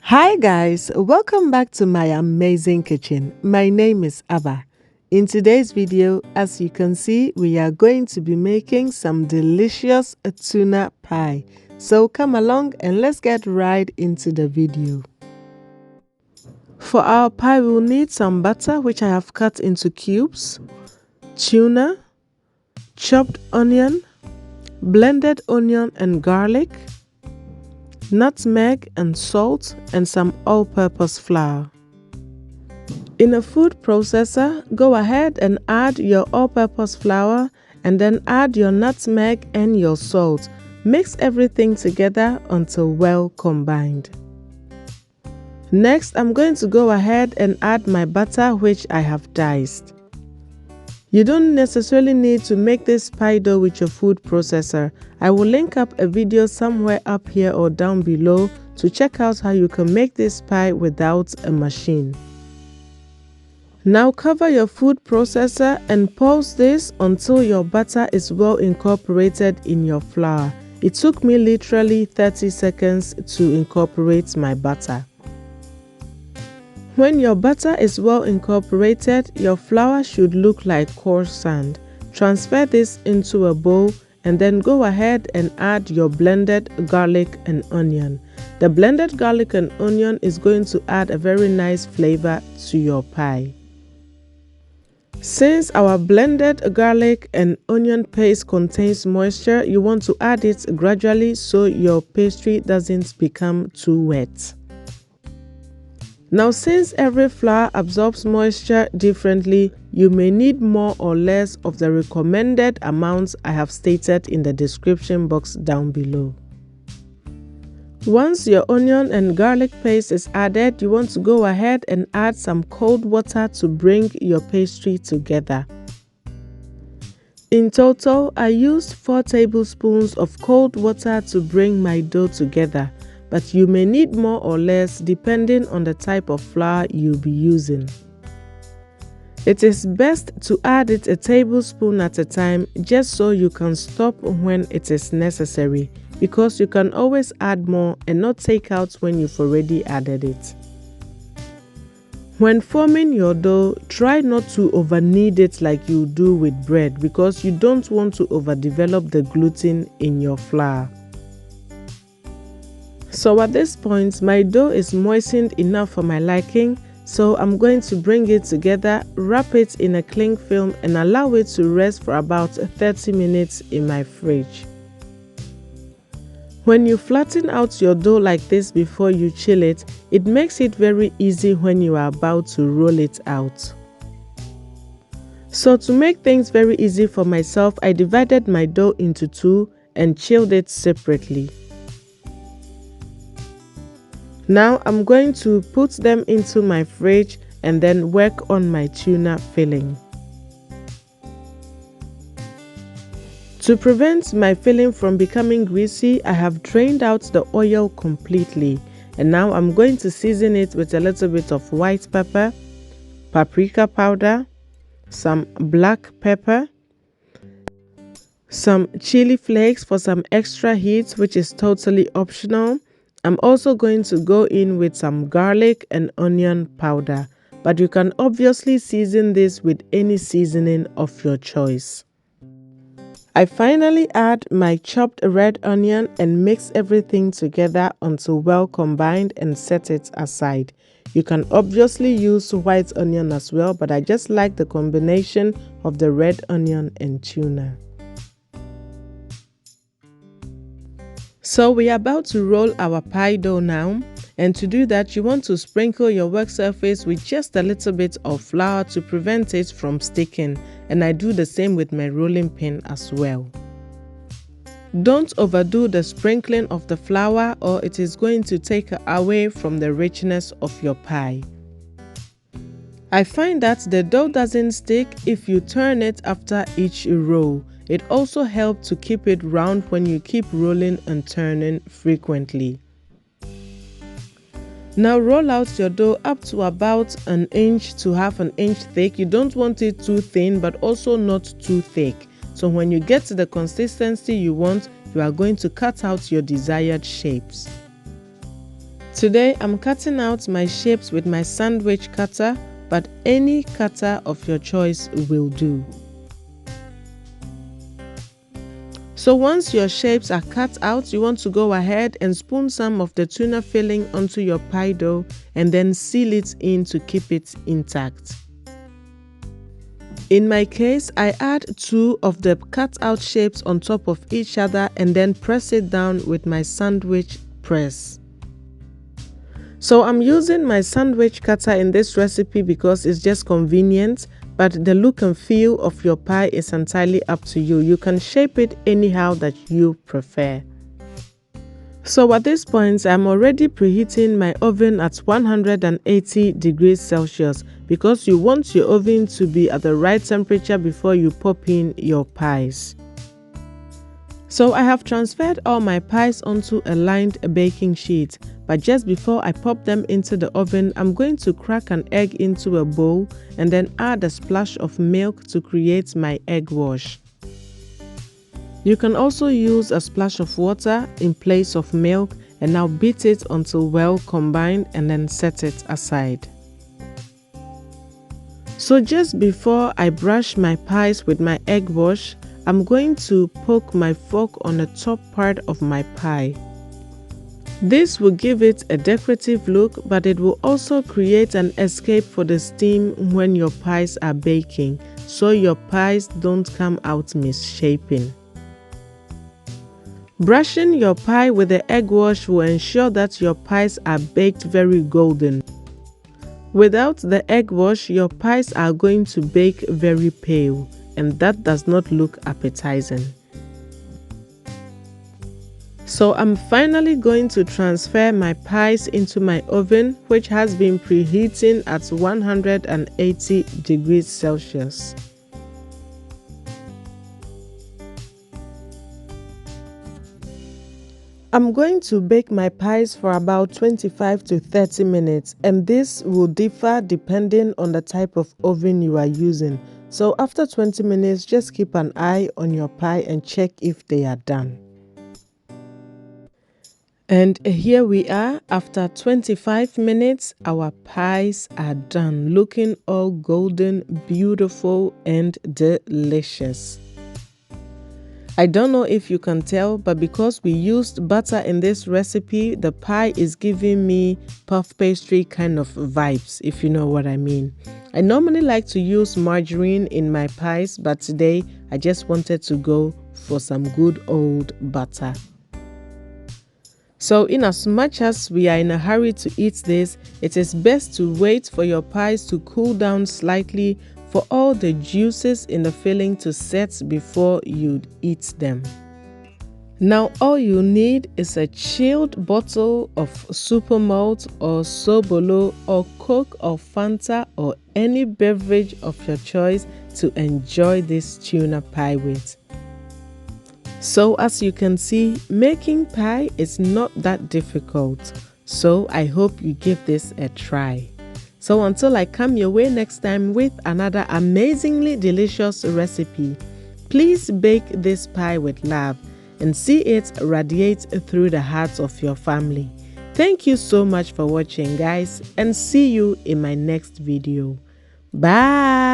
Hi guys, welcome back to my amazing kitchen. My name is Abba. In today's video, as you can see, we are going to be making some delicious tuna pie. So come along and let's get right into the video. For our pie, we'll need some butter, which I have cut into cubes, tuna, chopped onion, blended onion and garlic, nutmeg and salt, and some all-purpose flour. In a food processor, go ahead and add your all-purpose flour and then add your nutmeg and your salt. Mix everything together until well combined. Next, I'm going to go ahead and add my butter, which I have diced. You don't necessarily need to make this pie dough with your food processor. I will link up a video somewhere up here or down below to check out how you can make this pie without a machine. Now cover your food processor and pulse this until your butter is well incorporated in your flour. It took me literally 30 seconds to incorporate my butter. When your butter is well incorporated, your flour should look like coarse sand. Transfer this into a bowl and then go ahead and add your blended garlic and onion. The blended garlic and onion is going to add a very nice flavor to your pie. Since our blended garlic and onion paste contains moisture, you want to add it gradually so your pastry doesn't become too wet. Now, since every flour absorbs moisture differently, you may need more or less of the recommended amounts I have stated in the description box down below. Once your onion and garlic paste is added, you want to go ahead and add some cold water to bring your pastry together. In total, I used 4 tablespoons of cold water to bring my dough together, but you may need more or less depending on the type of flour you'll be using. It is best to add it a tablespoon at a time just so you can stop when it is necessary, because you can always add more and not take out when you've already added it. When forming your dough, try not to over-knead it like you do with bread, because you don't want to overdevelop the gluten in your flour. So at this point, my dough is moistened enough for my liking, so I'm going to bring it together, wrap it in a cling film and allow it to rest for about 30 minutes in my fridge. When you flatten out your dough like this before you chill it, it makes it very easy when you are about to roll it out. So to make things very easy for myself, I divided my dough into 2 and chilled it separately. Now I'm going to put them into my fridge and then work on my tuna filling. To prevent my filling from becoming greasy, I have drained out the oil completely, and now I'm going to season it with a little bit of white pepper, paprika powder, some black pepper, some chili flakes for some extra heat, which is totally optional. I'm also going to go in with some garlic and onion powder, but you can obviously season this with any seasoning of your choice. I finally add my chopped red onion and mix everything together until well combined and set it aside. You can obviously use white onion as well, but I just like the combination of the red onion and tuna. So we are about to roll our pie dough now, and to do that you want to sprinkle your work surface with just a little bit of flour to prevent it from sticking, and I do the same with my rolling pin as well. Don't overdo the sprinkling of the flour or it is going to take away from the richness of your pie. I find that the dough doesn't stick if you turn it after each roll. It also helps to keep it round when you keep rolling and turning frequently. Now roll out your dough up to about 1 inch to 1/2 inch thick. You don't want it too thin but also not too thick. So when you get to the consistency you want, you are going to cut out your desired shapes. Today I'm cutting out my shapes with my sandwich cutter, but any cutter of your choice will do. So once your shapes are cut out, you want to go ahead and spoon some of the tuna filling onto your pie dough and then seal it in to keep it intact. In my case, I add 2 of the cut out shapes on top of each other and then press it down with my sandwich press. So I'm using my sandwich cutter in this recipe because it's just convenient, but the look and feel of your pie is entirely up to you. You can shape it anyhow that you prefer. So at this point, I'm already preheating my oven at 180 degrees Celsius because you want your oven to be at the right temperature before you pop in your pies. So I have transferred all my pies onto a lined baking sheet, but just before I pop them into the oven, I'm going to crack an egg into a bowl and then add a splash of milk to create my egg wash. You can also use a splash of water in place of milk and now beat it until well combined and then set it aside. So just before I brush my pies with my egg wash, I'm going to poke my fork on the top part of my pie. This will give it a decorative look, but it will also create an escape for the steam when your pies are baking, so your pies don't come out misshapen. Brushing your pie with the egg wash will ensure that your pies are baked very golden. Without the egg wash, your pies are going to bake very pale, and that does not look appetizing. So I'm finally going to transfer my pies into my oven, which has been preheating at 180 degrees Celsius. I'm going to bake my pies for about 25 to 30 minutes, and this will differ depending on the type of oven you are using. So after 20 minutes, just keep an eye on your pie and check if they are done. And here we are. After 25 minutes, our pies are done, looking all golden, beautiful, and delicious. I don't know if you can tell, but because we used butter in this recipe, the pie is giving me puff pastry kind of vibes, if you know what I mean. I normally like to use margarine in my pies, but today I just wanted to go for some good old butter. So in as much as we are in a hurry to eat this, it is best to wait for your pies to cool down slightly for all the juices in the filling to set before you eat them. Now all you need is a chilled bottle of super malt or sobolo or Coke or Fanta or any beverage of your choice to enjoy this tuna pie with. So as you can see, making pie is not that difficult, so I hope you give this a try. So until I come your way next time with another amazingly delicious recipe, please bake this pie with love and see it radiate through the hearts of your family. Thank you so much for watching, guys, and see you in my next video. Bye!